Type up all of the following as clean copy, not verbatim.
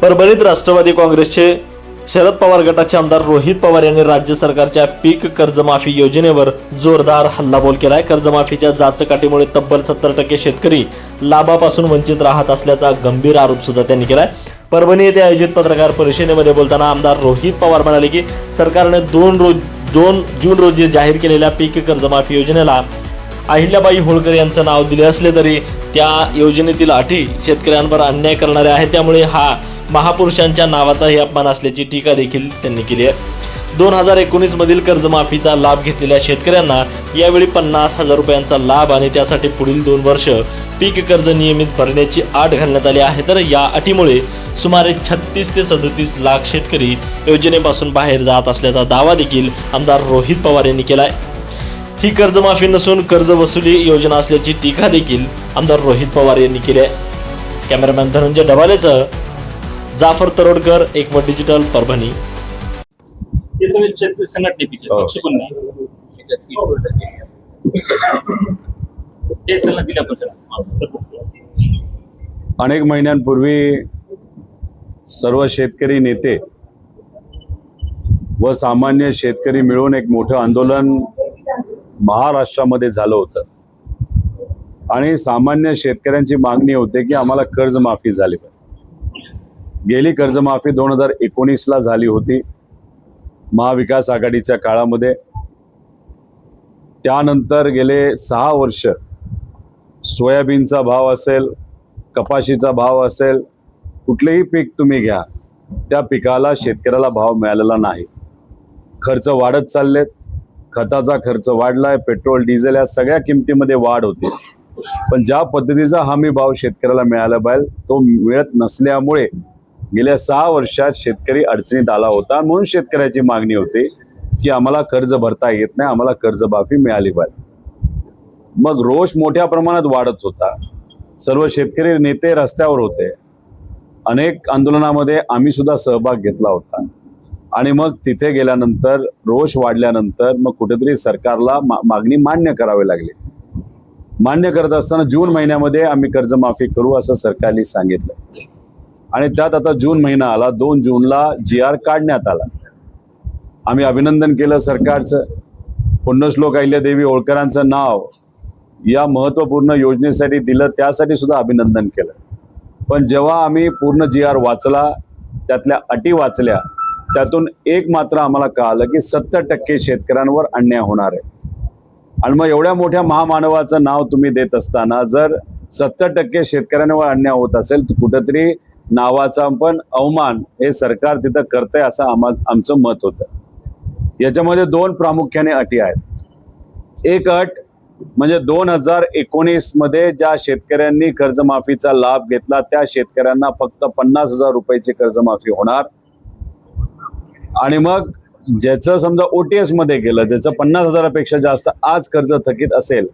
परभणीत राष्ट्रवादी काँग्रेसचे शरद पवार गटाचे आमदार रोहित पवार यांनी राज्य सरकारच्या पीक कर्जमाफी योजनेवर जोरदार हल्लाबोल केलाय। कर्जमाफीच्या जाचकाटीमुळे तब्बल 70% शेतकरी लाभापासून वंचित राहत असल्याचा गंभीर आरोप सुद्धा त्यांनी केलाय। परभणी येथे आयोजित पत्रकार परिषदेमध्ये बोलताना आमदार रोहित पवार म्हणाले की सरकारने 2 जून रोजी जाहीर केलेल्या पीक कर्जमाफी योजनेला अहिल्याबाई होळकर यांचं नाव दिले असले तरी त्या योजनेतील अटी शेतकऱ्यांवर अन्याय करणारे आहेत, त्यामुळे हा महापुरुषांच्या नावाचाही अपमान असल्याची टीका देखील त्यांनी केली आहे। 2019 मधील कर्जमाफीचा लाभ घेतलेल्या शेतकऱ्यांना यावेळी 50,000 रुपयांचा लाभ आणि त्यासाठी पुढील 2 वर्ष पीक कर्ज नियमित भरण्याची अट घालण्यात आली आहे। तर या अटीमुळे सुमारे 36 ते 37 लाख शेतकरी योजनेपासून बाहेर जात असल्याचा दावा देखील आमदार रोहित पवार यांनी केलाय। ही कर्जमाफी नसून कर्ज वसुली योजना असल्याची टीका देखील आमदार रोहित पवार यांनी केली आहे। कॅमेरामॅन धनंजय डबालेसह जाफर तरोडकर, एकमत डिजिटल, परभणी। हे सगळे शेतकरी संघटने पिके पक्ष पण नाही तेच त्यांना दिल्या पण अनेक महिन्यांपूर्वी सर्व शेतकरी नेते व सामान्य शेतकरी मिळून एक मोठं आंदोलन महाराष्ट्रामध्ये झालं होतं आणि सामान्य शेतकऱ्यांची मागणी होती की आम्हाला कर्जमाफी झाली पाहिजे। गेली कर्जमाफी 2019ला झाली होती महाविकास आघाडीच्या काळामध्ये। त्यानंतर गेले 6 वर्ष सोयाबीनचा भाव असेल, कपाशीचा भाव असेल, कुठलेही पीक तुम्ही घ्या, त्या पिकाला शेतकऱ्याला भाव मिळालेला नाही। खर्च वाढत चाललेत, खताचा खर्च वाढलाय, पेट्रोल डिझेल या सगळ्या किमतीमध्ये वाढ होती, पण ज्या पद्धतीचा हमी भाव शेतकऱ्याला मिळाला पाहिजे तो मिळत नसल्यामुळे गेल्या 6 वर्षात शेतकरी अडचणीत आला होता। म्हणून शेतकऱ्याची मागणी होती की आम्हाला कर्ज भरता येत नाही, आम्हाला कर्जमाफी मिळाली पाहिजे। मग रोष मोठ्या प्रमाणात वाढत होता, सर्व शेतकरी नेते रस्त्यावर होते, अनेक आंदोलनामध्ये आम्ही सुद्धा सहभाग घेतला होता आणि मग तिथे गेल्यानंतर रोष वाढल्यानंतर मग कुठेतरी सरकारला मागणी मान्य करावी लागली। मान्य करत असताना जून महिन्यामध्ये आम्ही कर्जमाफी करू असं सरकारने सांगितलं आणि त्यात आता जून महिना आला, 2 जूनला GR काढण्यात आला। आम्ही अभिनंदन केलं सरकारचं। पुण्यश्लोक अहिल्यादेवी होळकरांचं नाव या महत्त्वपूर्ण योजनेसाठी दिलं, त्यासाठी सुद्धा अभिनंदन केलं। पण जेव्हा आम्ही पूर्ण GR वाचला, त्यातल्या अटी वाचल्या, त्यातून एक मात्र आम्हाला कळालं की 70% शेतकऱ्यांवर अन्याय होणार आहे। आणि मग एवढ्या मोठ्या महामानवाचं नाव तुम्ही देत असताना जर 70% शेतकऱ्यांवर अन्याय होत असेल तर कुठेतरी नावाचा पण अवमान हे सरकार तिथं करतंय असं आमचं मत होतं। याच्यामध्ये 2 प्रामुख्याने अटी आहेत। एक अट म्हणजे 2019 मध्ये ज्या शेतकऱ्यांनी कर्जमाफीचा लाभ घेतला त्या शेतकऱ्यांना फक्त 50,000 रुपयाची कर्जमाफी होणार आणि मग ज्याचं समजा OTS मध्ये गेलं, ज्याचं 50,000पेक्षा जास्त आज कर्ज थकीत असेल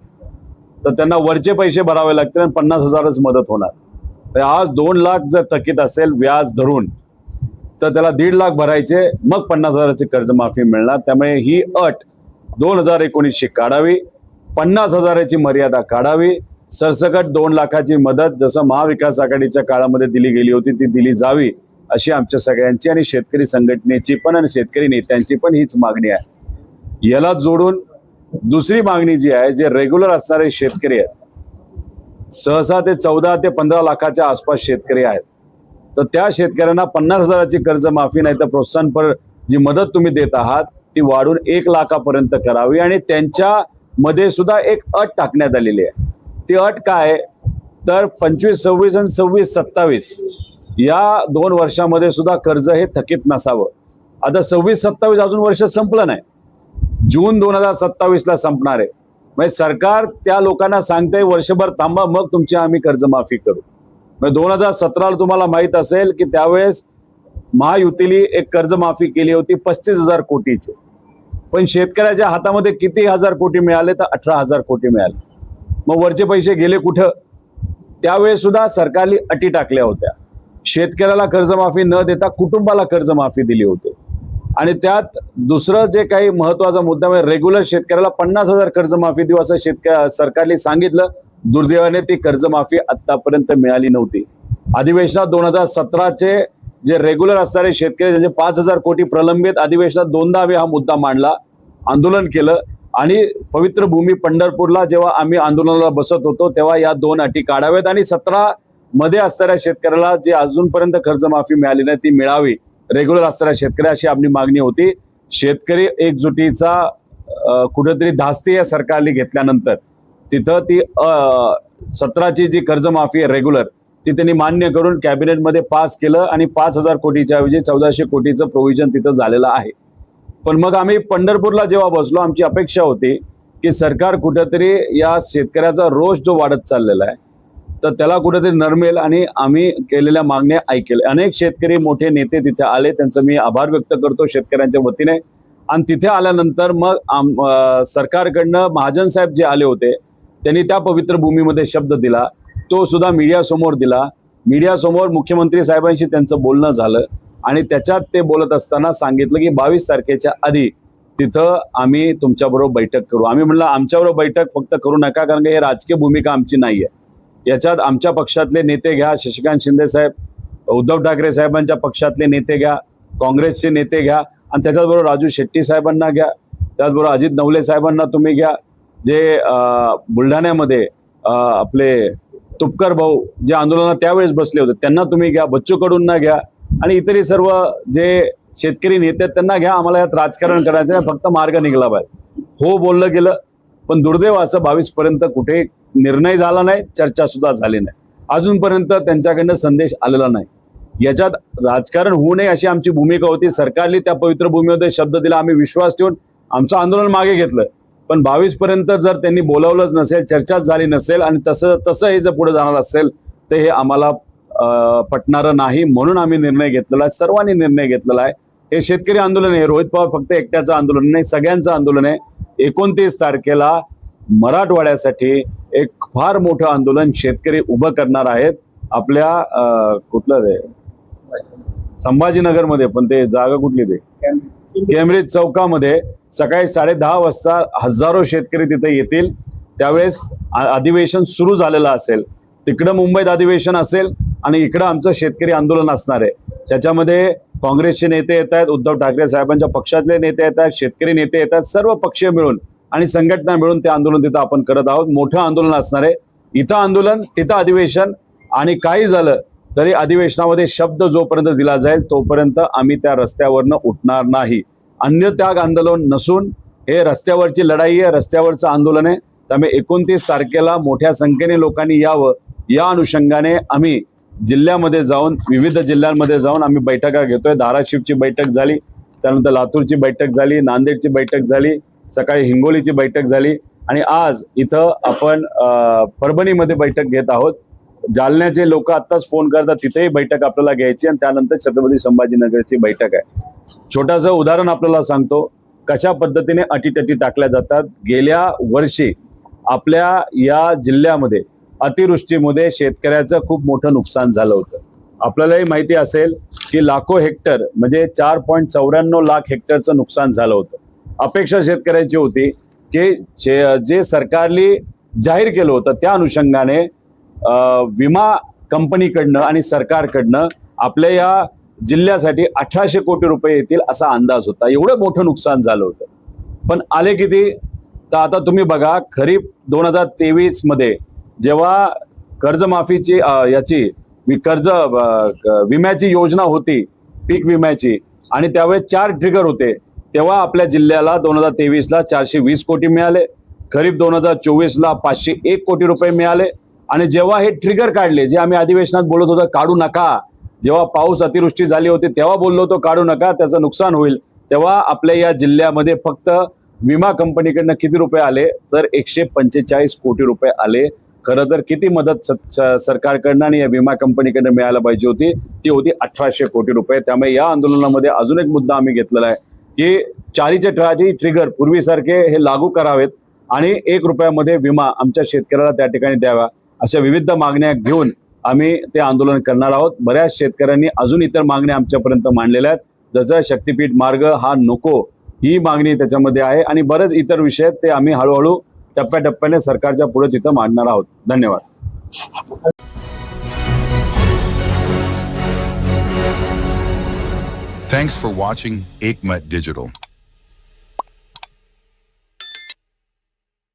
तर त्यांना वरचे पैसे भरावे लागतील आणि 50,000च मदत होणार। आज 2 लाख जर थकीत असेल व्याज धरून तर त्याला 1.5 लाख भरायचे, मग 50,000ची कर्जमाफी मिळणार। त्यामुळे ही अट 2019ची काढावी, 50,000ची मर्यादा काढावी, सरसकट 2 लाखाची मदत जसं महाविकास आघाडीच्या काळामध्ये दिली गेली होती ती दिली जावी अशी आमच्या सगळ्यांची आणि शेतकरी संघटनेची पण आणि शेतकरी नेत्यांची पण हीच मागणी आहे। याला जोडून दुसरी मागणी जी आहे, जे रेग्युलर असणारे शेतकरी आहेत, सहसा ते 14 ते 15 लाखाच्या आसपास शेतकरी आहेत, तर त्या शेतकऱ्यांना 50,000ची कर्जमाफी नाही तर प्रोत्साहनपर जी मदत तुम्ही देत आहात ती वाढून 1 लाखापर्यंत करावी आणि त्यांच्या मध्ये सुद्धा एक अट टाकण्यात आलेली आहे। ती अट काय तर 25, 26 आणि 26, 27 या 2 वर्षामध्ये सुद्धा कर्ज हे थकीत नसावं। आता 26, 27 अजून वर्ष संपलं नाही, जून 2027ला संपणार आहे। म्हणजे सरकार त्या लोकांना सांगते वर्षभर थांबा मग तुमची आम्ही कर्जमाफी करू। म्हणजे 2017ला तुम्हाला माहित असेल की त्यावेळेस महायुतीने एक कर्जमाफी केली होती 35,000 कोटीची, पण शेतकऱ्याच्या हातामध्ये किती हजार कोटी मिळाले तर 18,000 कोटी मिळाले। मग वरचे पैसे गेले कुठं? त्यावेळेस सुद्धा सरकारने अटी टाकल्या होत्या, शेतकऱ्याला कर्जमाफी न देता कुटुंबाला कर्जमाफी दिली होती आणि त्यात दुसरं जे काही महत्त्वाचा मुद्दा म्हणजे रेग्युलर शेतकऱ्याला 50,000 कर्जमाफी देऊ असं सरकारने सांगितलं। दुर्दैवाने ती कर्जमाफी आतापर्यंत मिळाली नव्हती। अधिवेशनात 2017चे जे रेग्युलर असणारे शेतकरी त्यांचे 5,000 कोटी प्रलंबित अधिवेशनात दोनदा आम्ही हा मुद्दा मांडला, आंदोलन केलं आणि पवित्र भूमी पंढरपूरला जेव्हा आम्ही आंदोलनाला बसत होतो तेव्हा या 2 अटी काढाव्यात आणि 17 मध्ये असणाऱ्या शेतकऱ्याला जे अजूनपर्यंत कर्जमाफी मिळाली नाही ती मिळावी, रेग्युलर असणाऱ्या शेतकरी अशी आपली मागणी होती. शेतकरी एकजुटीचा कुठेतरी धास्ती या सरकारने घेतल्यानंतर तिथं ती 17ची जी कर्जमाफी आहे रेग्युलर ती त्यांनी मान्य करून कॅबिनेटमध्ये पास केलं आणि 5,000 कोटीच्या ऐवजी 1400 कोटीचं प्रोव्हिजन तिथं झालेलं आहे. पण मग आम्ही पंढरपूरला जेव्हा बसलो आमची अपेक्षा होती की सरकार कुठेतरी या शेतकऱ्याचा रोष जो वाढत चाललेला आहे तर त्याला कुठेतरी नरमेल आणि आम्ही केलेल्या मागण्या ऐकेल. अनेक शेतकरी मोठे नेते तिथे आले, त्यांचं मी आभार व्यक्त करतो शेतकऱ्यांच्या वतीने. आणि तिथे आल्यानंतर मग सरकारकडनं महाजन साहेब जे आले होते त्यांनी त्या पवित्र भूमीमध्ये शब्द दिला, तो सुद्धा मीडियासमोर दिला. मीडियासमोर मुख्यमंत्री साहेबांशी त्यांचं बोलणं झालं आणि त्याच्यात ते बोलत असताना सांगितलं की 22 तारखेच्या आधी तिथं आम्ही तुमच्याबरोबर बैठक करू. आम्ही म्हणलं आमच्याबरोबर बैठक फक्त करू नका, कारण की हे राजकीय भूमिका आमची नाही आहे. याच्यात आमच्या पक्षातले नेते घ्या, शशिकांत शिंदे साहेब, उद्धव ठाकरे साहेबांच्या पक्षातले नेते घ्या, काँग्रेसचे नेते घ्या आणि त्याच्याचबरोबर राजू शेट्टी साहेबांना घ्या, त्याचबरोबर अजित नवले साहेबांना तुम्ही घ्या, जे बुलढाण्यामध्ये आपले तुपकर भाऊ जे आंदोलनात त्यावेळेस बसले होते त्यांना तुम्ही घ्या, बच्चू कडूंना घ्या आणि इतरही सर्व जे शेतकरी नेते त्यांना घ्या. आम्हाला यात राजकारण करायचं नाही, फक्त मार्ग निघाला पाहिजे. हो बोललं गेलं, पण दुर्दैव असं 22 पर्यंत कुठे निर्णय झाला नाही, चर्चा सुद्धा झाली नाही. अजूनपर्यंत त्यांच्याकडनं संदेश आलेला नाही. याच्यात राजकारण होऊ नये अशी आमची भूमिका होती. सरकारने त्या पवित्र भूमीमध्ये शब्द दिला, आम्ही विश्वास ठेवून आमचं आंदोलन मागे घेतलं. पण 22 पर्यंत जर त्यांनी बोलावलंच नसेल, चर्चाच झाली नसेल आणि तसं हे जर पुढे जाणार असेल तर हे आम्हाला पटणारं नाही. म्हणून आम्ही निर्णय घेतलेला आहे, सर्वांनी निर्णय घेतलेला आहे. हे शेतकरी आंदोलन आहे, रोहित पवार फक्त एकट्याचं आंदोलन नाही, सगळ्यांचं आंदोलन आहे. 29 तारखेला मराठवाड्यासाठी एक फार मोठं आंदोलन शेतकरी उभं करणार आहेत. आपल्या कुठलं ते संभाजीनगरमध्ये, पण ते जागा कुठली ते केम्ब्रिज चौकामध्ये सकाळी 10:30 वाजता हजारो शेतकरी तिथे येतील. त्यावेळेस अधिवेशन सुरू झालेलं असेल, तिकडं मुंबईत अधिवेशन असेल आणि इकडं आमचं शेतकरी आंदोलन असणार आहे. त्याच्यामध्ये काँग्रेसचे नेते येत आहेत, उद्धव ठाकरे साहेबांच्या पक्षातले नेते येत आहेत, शेतकरी नेते येत आहेत, सर्व पक्षीय मिळून आणि संघटना मिळून ते आंदोलन तिथं आपण करत आहोत. मोठं आंदोलन असणार आहे. इथं आंदोलन, तिथं अधिवेशन आणि काही झालं तरी अधिवेशनामध्ये शब्द जोपर्यंत दिला जाईल तोपर्यंत आम्ही त्या रस्त्यावरनं उठणार नाही. अन्यत्याग आंदोलन नसून हे रस्त्यावरची लढाई आहे, रस्त्यावरचं आंदोलन आहे. त्यामुळे 29 तारखेला मोठ्या संख्येने लोकांनी यावं. या अनुषंगाने आम्ही जिल्ह्यामध्ये जाऊन, विविध जिल्ह्यांमध्ये जाऊन आम्ही बैठका घेतोय. धाराशिवची बैठक झाली, त्यानंतर लातूरची बैठक झाली, नांदेडची बैठक झाली, सकाळी हिंगोलीची बैठक झाली आणि आज इथं आपण परभणीमध्ये बैठक घेत आहोत. जालन्याचे लोक आत्ताच फोन करतात, तिथेही बैठक आपल्याला घ्यायची आणि त्यानंतर छत्रपती संभाजीनगरची बैठक आहे. छोटंसं उदाहरण आपल्याला सांगतो कशा पद्धतीने अटीतटी टाकल्या जातात. गेल्या वर्षी आपल्या या जिल्ह्यामध्ये अतिवृष्टीमध्ये शेतकऱ्याचं खूप मोठं नुकसान झालं होतं. आपल्यालाही माहिती असेल की लाखो हेक्टर म्हणजे 4.94 लाख हेक्टरचं नुकसान झालं होतं. अपेक्षा शेतकऱ्यांची होती की जे सरकारने जाहीर केलं होतं त्या अनुषंगाने विमा कंपनीकडनं आणि सरकारकडनं आपल्या या जिल्ह्यासाठी 1800 कोटी रुपये येतील असा अंदाज होता. एवढं मोठं नुकसान झालं होतं. पण आले किती? तर आता तुम्ही बघा, खरीप 2023 मध्ये जेव्हा कर्जमाफीची याची कर्ज विम्याची योजना होती, पीक विम्याची, आणि त्यावेळेस 4 ट्रिगर होते, तेव्हा आपल्या जिल्ह्याला 2023ला 420 कोटी मिळाले. खरीप 2024ला 501 कोटी रुपये मिळाले. आणि जेव्हा हे ट्रिगर काढले, जे आम्ही अधिवेशनात बोलत होतो काढू नका, जेव्हा पाऊस अतिवृष्टी झाली होती तेव्हा बोललो होतो काढू नका, त्याचं नुकसान होईल, तेव्हा आपल्या या जिल्ह्यामध्ये फक्त विमा कंपनीकडनं किती रुपये आले? तर 145 कोटी रुपये आले. खरं तर किती मदत सरकारकडनं आणि या विमा कंपनीकडनं मिळायला पाहिजे होती? ती होती 1800 कोटी रुपये. त्यामुळे या आंदोलनामध्ये अजून एक मुद्दा आम्ही घेतलेला आहे की 4चे ट्रिगर पूर्वीसारखे हे लागू करावेत आणि 1 रुपयामध्ये विमा आमच्या शेतकऱ्याला त्या ठिकाणी द्यावा, अशा विविध मागण्या घेऊन आम्ही ते आंदोलन करणार आहोत. बऱ्याच शेतकऱ्यांनी अजून इतर मागण्या आमच्यापर्यंत मांडलेल्या आहेत, जसं शक्तीपीठ मार्ग हा नको ही मागणी त्याच्यामध्ये आहे आणि बरेच इतर विषय ते आम्ही हळूहळू टप्प्याटप्प्याने सरकारच्या पुढे तिथं मांडणार आहोत. धन्यवाद. Thanks for watching Ekmat Digital.